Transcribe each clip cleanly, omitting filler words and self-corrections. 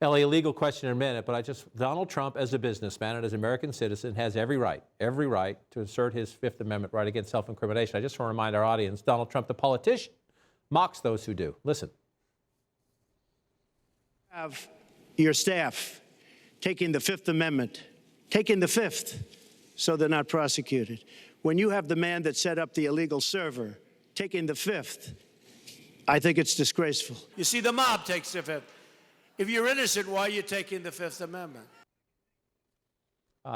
Ellie, a legal question in a minute, but Donald Trump, as a businessman and as an American citizen, has every right to assert his Fifth Amendment right against self-incrimination. I just want to remind our audience, Donald Trump, the politician, mocks those who do. Listen. Have your staff taking the Fifth Amendment, taking the Fifth, so they're not prosecuted. When you have the man that set up the illegal server taking the Fifth, I think it's disgraceful. You see, the mob takes the Fifth. If you're innocent, why are you taking the Fifth Amendment?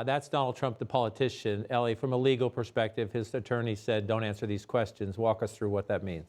That's Donald Trump, the politician. Ellie, from a legal perspective, his attorney said, don't answer these questions. Walk us through what that means.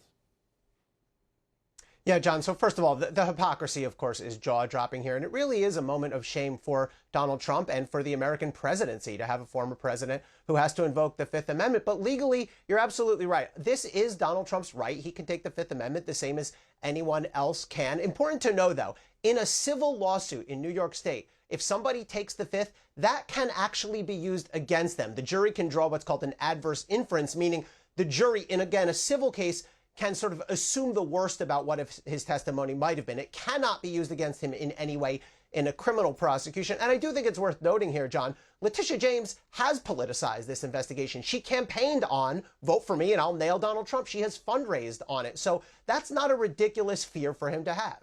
Yeah, John, so first of all, the hypocrisy, of course, is jaw-dropping here. And it really is a moment of shame for Donald Trump and for the American presidency to have a former president who has to invoke the Fifth Amendment. But legally, you're absolutely right. This is Donald Trump's right. He can take the Fifth Amendment the same as anyone else can. Important to know, though, in a civil lawsuit in New York State, if somebody takes the Fifth, that can actually be used against them. The jury can draw what's called an adverse inference, meaning the jury, in, again, a civil case, can sort of assume the worst about what if his testimony might have been. It cannot be used against him in any way in a criminal prosecution. And I do think it's worth noting here, John, Letitia James has politicized this investigation. She campaigned on vote for me and I'll nail Donald Trump. She has fundraised on it. So that's not a ridiculous fear for him to have.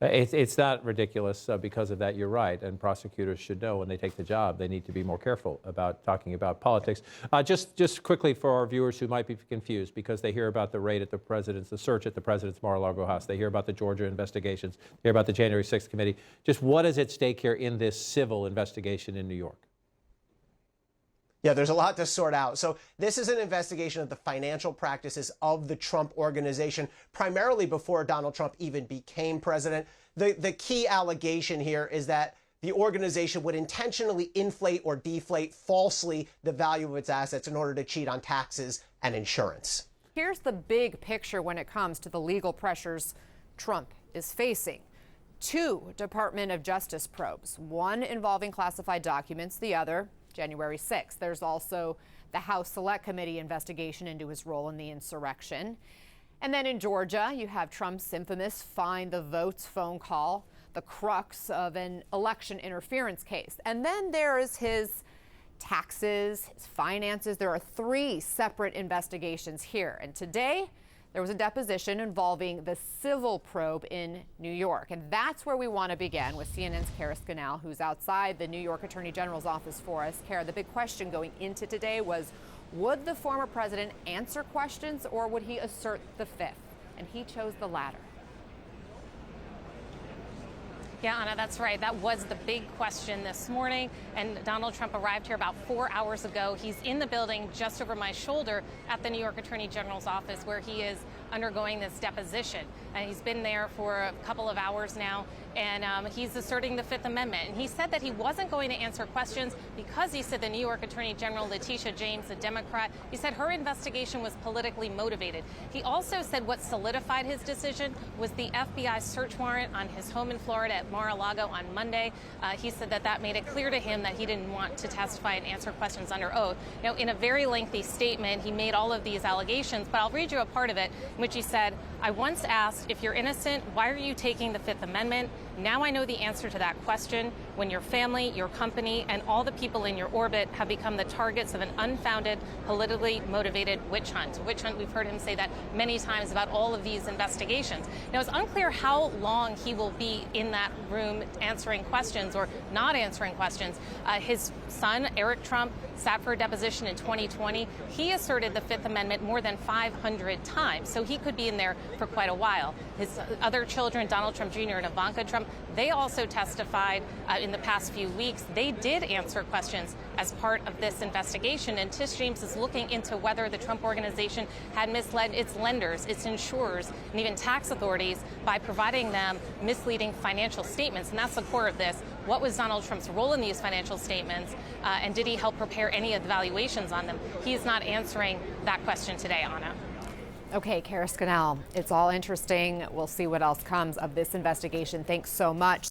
It's not ridiculous because of that. You're right. And prosecutors should know when they take the job, they need to be more careful about talking about politics. Just quickly for our viewers who might be confused because they hear about the raid at the search at the president's Mar-a-Lago house. They hear about the Georgia investigations. They hear about the January 6th committee. Just what is at stake here in this civil investigation in New York? Yeah, there's a lot to sort out. So this is an investigation of the financial practices of the Trump organization, primarily before Donald Trump even became president. The key allegation here is that the organization would intentionally inflate or deflate falsely the value of its assets in order to cheat on taxes and insurance. Here's the big picture when it comes to the legal pressures Trump is facing. 2 Department of Justice probes, one involving classified documents, the other January 6th. There's also the House Select Committee investigation into his role in the insurrection. And then in Georgia, you have Trump's infamous find the votes phone call, the crux of an election interference case. And then there is his taxes, his finances. There are 3 separate investigations here. And today, there was a deposition involving the civil probe in New York. And that's where we want to begin with CNN's Kara Scannell, who's outside the New York Attorney General's office for us. Kara, the big question going into today was, would the former president answer questions or would he assert the Fifth? And he chose the latter. Yeah, Anna, that's right. That was the big question this morning. And Donald Trump arrived here about 4 hours ago. He's in the building just over my shoulder at the New York Attorney General's office where he is undergoing this deposition. And he's been there for a couple of hours now, and he's asserting the Fifth Amendment. And he said that he wasn't going to answer questions because he said the New York Attorney General, Letitia James, a Democrat, he said her investigation was politically motivated. He also said what solidified his decision was the FBI search warrant on his home in Florida at Mar-a-Lago on Monday. He said that made it clear to him that he didn't want to testify and answer questions under oath. Now, in a very lengthy statement, he made all of these allegations, but I'll read you a part of it in which he said, I once asked, if you're innocent, why are you taking the Fifth Amendment? Now I know the answer to that question. When your family, your company, and all the people in your orbit have become the targets of an unfounded, politically motivated witch hunt. A witch hunt, we've heard him say that many times about all of these investigations. Now, it's unclear how long he will be in that room answering questions or not answering questions. His son, Eric Trump, sat for a deposition in 2020. He asserted the Fifth Amendment more than 500 times, so he could be in there for quite a while. His other children, Donald Trump Jr. and Ivanka Trump, they also testified in the past few weeks. They did answer questions as part of this investigation, and Tish James is looking into whether the Trump organization had misled its lenders, its insurers, and even tax authorities by providing them misleading financial statements. And that's the core of this. What was Donald Trump's role in these financial statements, and did he help prepare any of the valuations on them? He's not answering that question today, Anna. Okay, Kara Scannell, it's all interesting. We'll see what else comes of this investigation. Thanks so much.